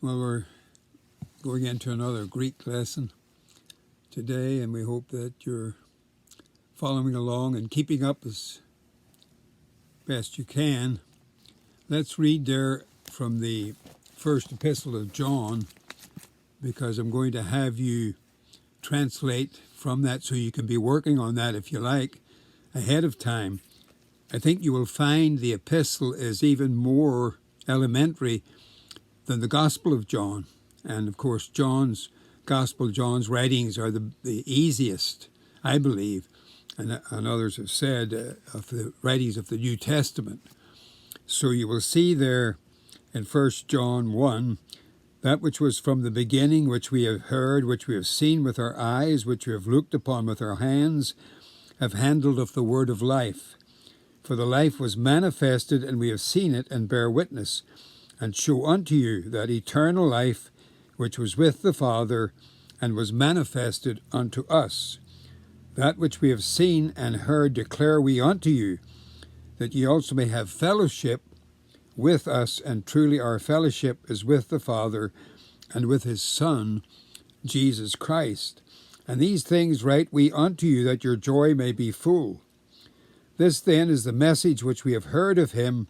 Well, we're going into another Greek lesson today, and we hope that you're following along and keeping up as best you can. Let's read there from the first epistle of John, because I'm going to have you translate from that so you can be working on that, if you like, ahead of time. I think you will find the epistle is even more elementary than the Gospel of John. And of course, John's Gospel, John's writings are the easiest, I believe, and others have said, of the writings of the New Testament. So you will see there in 1 John 1, that which was from the beginning, which we have heard, which we have seen with our eyes, which we have looked upon with our hands, have handled of the word of life. For the life was manifested, and we have seen it, and bear witness, and show unto you that eternal life which was with the Father, and was manifested unto us. That which we have seen and heard declare we unto you, that ye also may have fellowship with us, and truly our fellowship is with the Father and with his Son, Jesus Christ. And these things write we unto you, that your joy may be full. This then is the message which we have heard of him,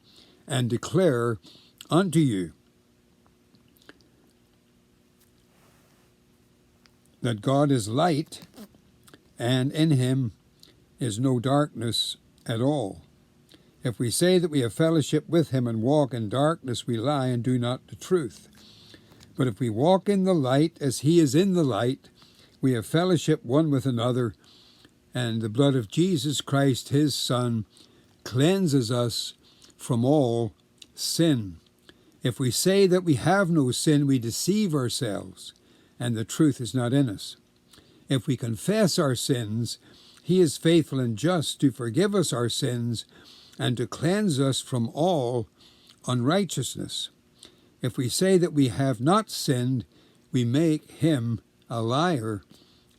and declare unto you, that God is light, and in him is no darkness at all. If we say that we have fellowship with him and walk in darkness, we lie and do not the truth. But if we walk in the light as he is in the light, we have fellowship one with another, and the blood of Jesus Christ, his Son, cleanses us from all sin. If we say that we have no sin, we deceive ourselves, and the truth is not in us. If we confess our sins, he is faithful and just to forgive us our sins and to cleanse us from all unrighteousness. If we say that we have not sinned, we make him a liar,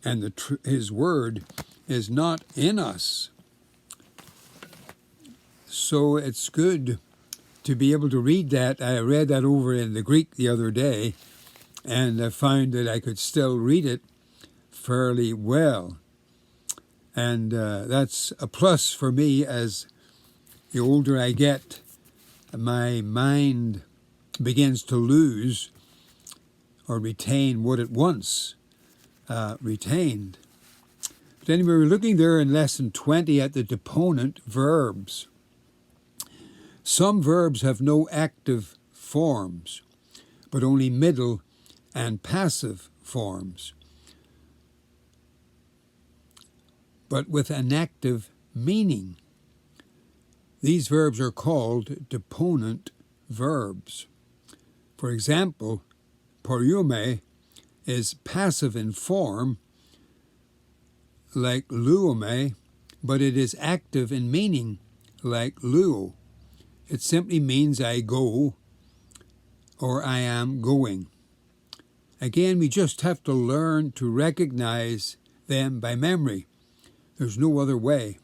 and his word is not in us. So it's good to be able to read that. I read that over in the Greek the other day, and I found that I could still read it fairly well. And that's a plus for me. As the older I get, my mind begins to lose or retain what it once retained. But anyway, we're looking there in lesson 20 at the deponent verbs. Some verbs have no active forms, but only middle and passive forms, but with an active meaning. These verbs are called deponent verbs. For example, poreume is passive in form, like luome, but it is active in meaning, like luo. It simply means I go, or I am going. Again, we just have to learn to recognize them by memory. There's no other way.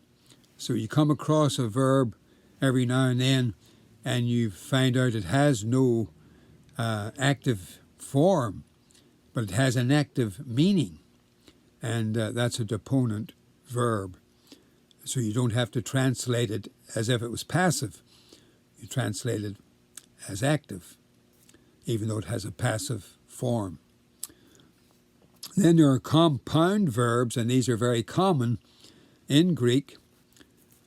So you come across a verb every now and then, and you find out it has no active form, but it has an active meaning, and that's a deponent verb. So you don't have to translate it as if it was passive. You translate it as active, even though it has a passive form. Then there are compound verbs, and these are very common in Greek.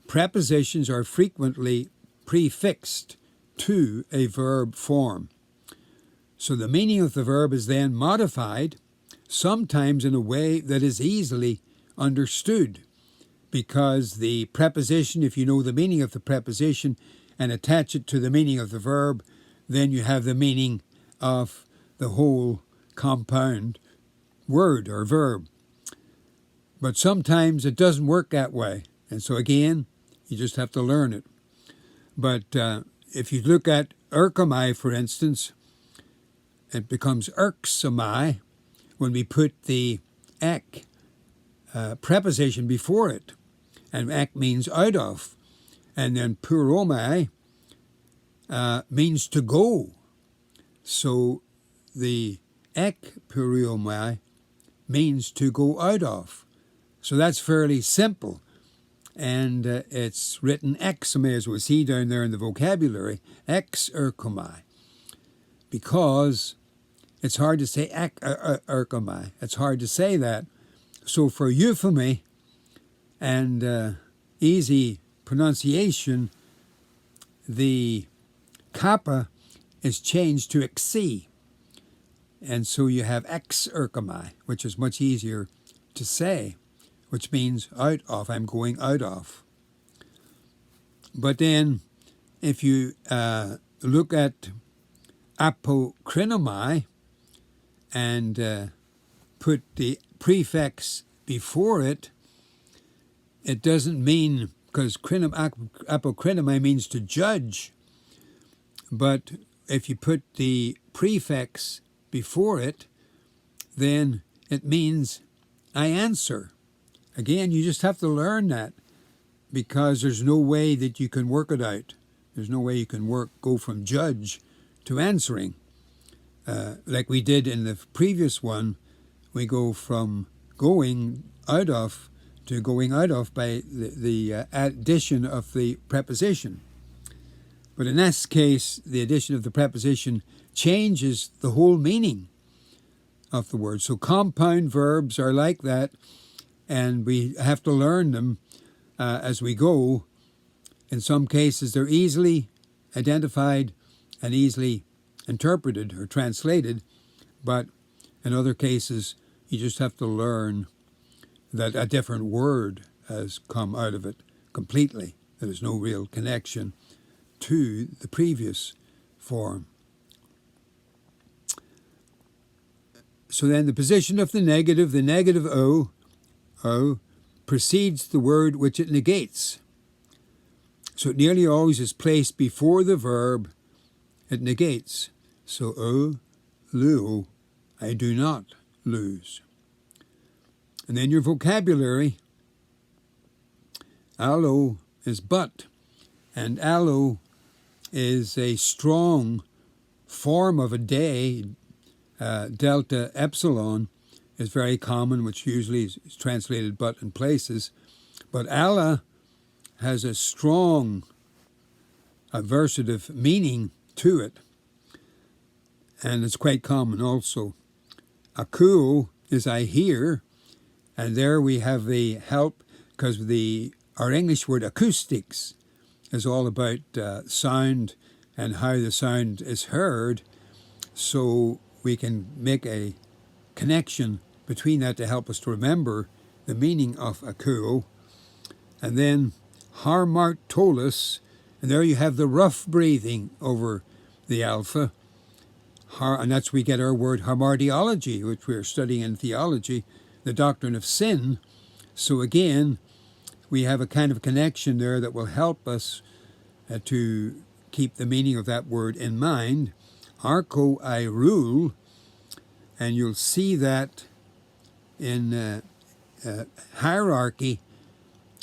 Prepositions are frequently prefixed to a verb form. So the meaning of the verb is then modified, sometimes in a way that is easily understood, because the preposition, if you know the meaning of the preposition and attach it to the meaning of the verb, then you have the meaning of the whole compound word or verb. But sometimes it doesn't work that way, and so again, you just have to learn it. But if you look at erchomai, for instance, it becomes erxomai when we put the ek preposition before it, and ek means out of, and then puromai means to go. So the ekperiomai means to go out of. So that's fairly simple. And it's written exome, as we see down there in the vocabulary, ex-erkomai, because it's hard to say erkomai. It's hard to say that. So for euphony and easy pronunciation, the kappa is changed to xe. And so you have ex-erkomai, which is much easier to say, which means out of. I'm going out of. But then if you look at apokrinomai and put the prefix before it, it doesn't mean, because apokrinomai means to judge, but if you put the prefix before it, then it means I answer. Again, you just have to learn that, because there's no way that you can work it out. There's no way you can go from judge to answering. Like we did in the previous one, we go from going out of to going out of by the addition of the preposition. But in this case, the addition of the preposition changes the whole meaning of the word. So compound verbs are like that, and we have to learn them as we go. In some cases, they're easily identified and easily interpreted or translated, but in other cases, you just have to learn that a different word has come out of it completely. There's no real connection to the previous form. So then the position of the negative o, precedes the word which it negates. So it nearly always is placed before the verb it negates. So o, luo, I do not lose. And then your vocabulary, allo is but, and allo is a strong form of a day. Delta epsilon is very common, which usually is translated but in places. But alla has a strong aversive meaning to it, and it's quite common also. Akuo is I hear, and there we have the help, because our English word acoustics is all about sound and how the sound is heard, so we can make a connection between that to help us to remember the meaning of akuo. And then harmartolis, and there you have the rough breathing over the alpha, and that's where we get our word hamartiology, which we're studying in theology, the doctrine of sin. So again, we have a kind of connection there that will help us to keep the meaning of that word in mind. Arko, I rule, and you'll see that in hierarchy.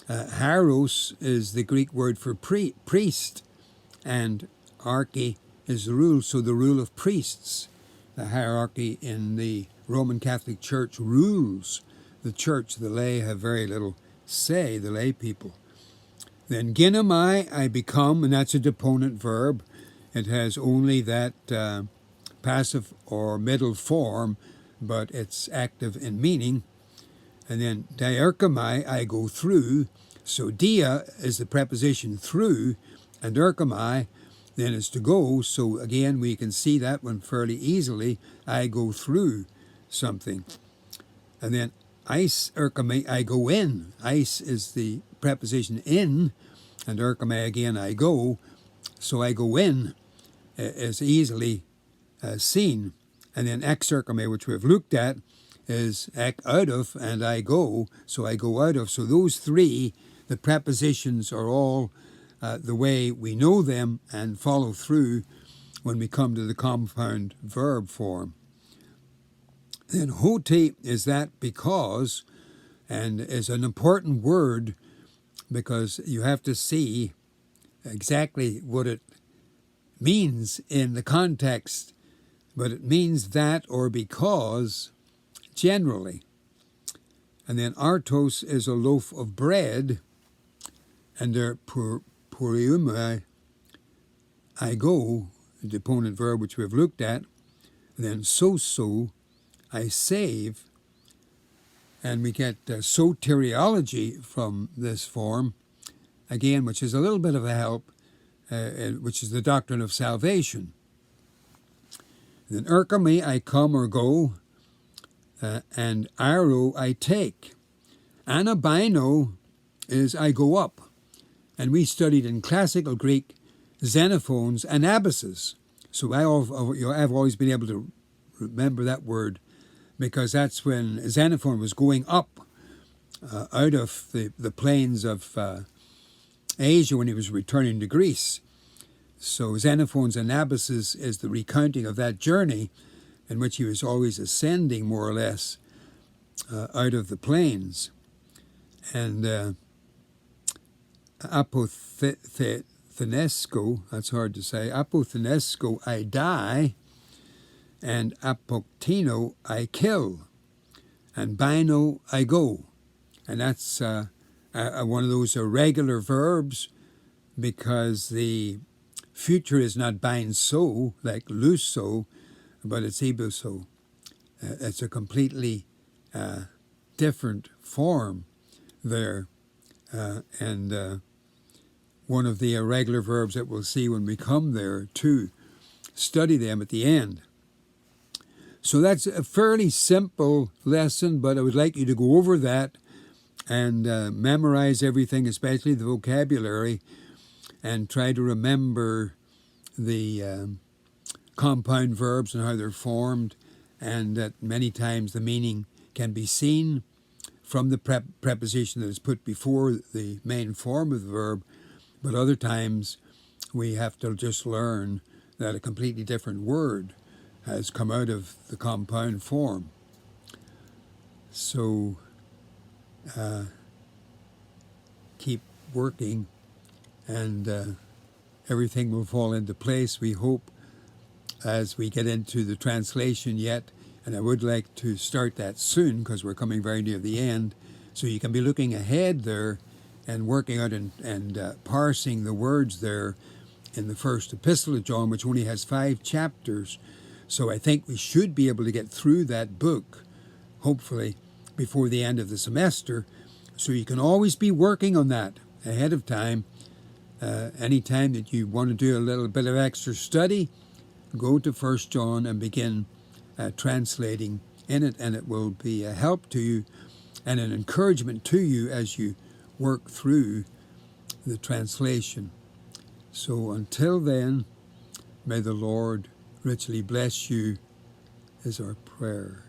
Hieros is the Greek word for priest, and arche is the rule, so the rule of priests. The hierarchy in the Roman Catholic Church rules the church. The lay have very little say, the lay people. Then ginomai, I become, and that's a deponent verb. It has only that passive or middle form, but it's active in meaning. And then diarchomai, I go through. So dia is the preposition through, and erchomai then is to go. So again, we can see that one fairly easily. I go through something. And then eis erchomai, I go in. Eis is the preposition in, and erchomai again, I go. So I go in is easily seen. And then exerchomai, which we've looked at, is ek out of, and I go, so I go out of. So those three, the prepositions are all the way we know them and follow through when we come to the compound verb form. Then hote is that because, and is an important word because you have to see exactly what it means in the context but it means that or because generally. And then artos is a loaf of bread, and there puriumai, I go, the deponent verb which we've looked at, and then so, I save, and we get soteriology from this form, again, which is a little bit of a help, which is the doctrine of salvation. Then erkami, I come or go, and airo, I take. Anabino is I go up. And we studied in classical Greek Xenophones and abysses. So I've always been able to remember that word because that's when Xenophon was going up out of the plains of Asia when he was returning to Greece. So Xenophones and abysses is the recounting of that journey in which he was always ascending more or less out of the plains. And apothenesco, that's hard to say, apothenesco, I die, and apoktino, I kill, and bino, I go. And that's one of those irregular verbs because the future is not bainso, like luso, but it's ibuso. It's a completely different form there. And one of the irregular verbs that we'll see when we come there to study them at the end. So that's a fairly simple lesson, but I would like you to go over that and memorize everything, especially the vocabulary, and try to remember the compound verbs and how they're formed, and that many times the meaning can be seen from the preposition that is put before the main form of the verb, but other times we have to just learn that a completely different word has come out of the compound form. So keep working and everything will fall into place, we hope, as we get into the translation yet. And I would like to start that soon because we're coming very near the end. So you can be looking ahead there and working out and parsing the words there in the first epistle of John, which only has 5 chapters. So I think we should be able to get through that book, hopefully, before the end of the semester. So you can always be working on that ahead of time. Anytime that you want to do a little bit of extra study, go to 1 John and begin translating in it, and it will be a help to you and an encouragement to you as you work through the translation. So until then, may the Lord richly bless you is our prayer.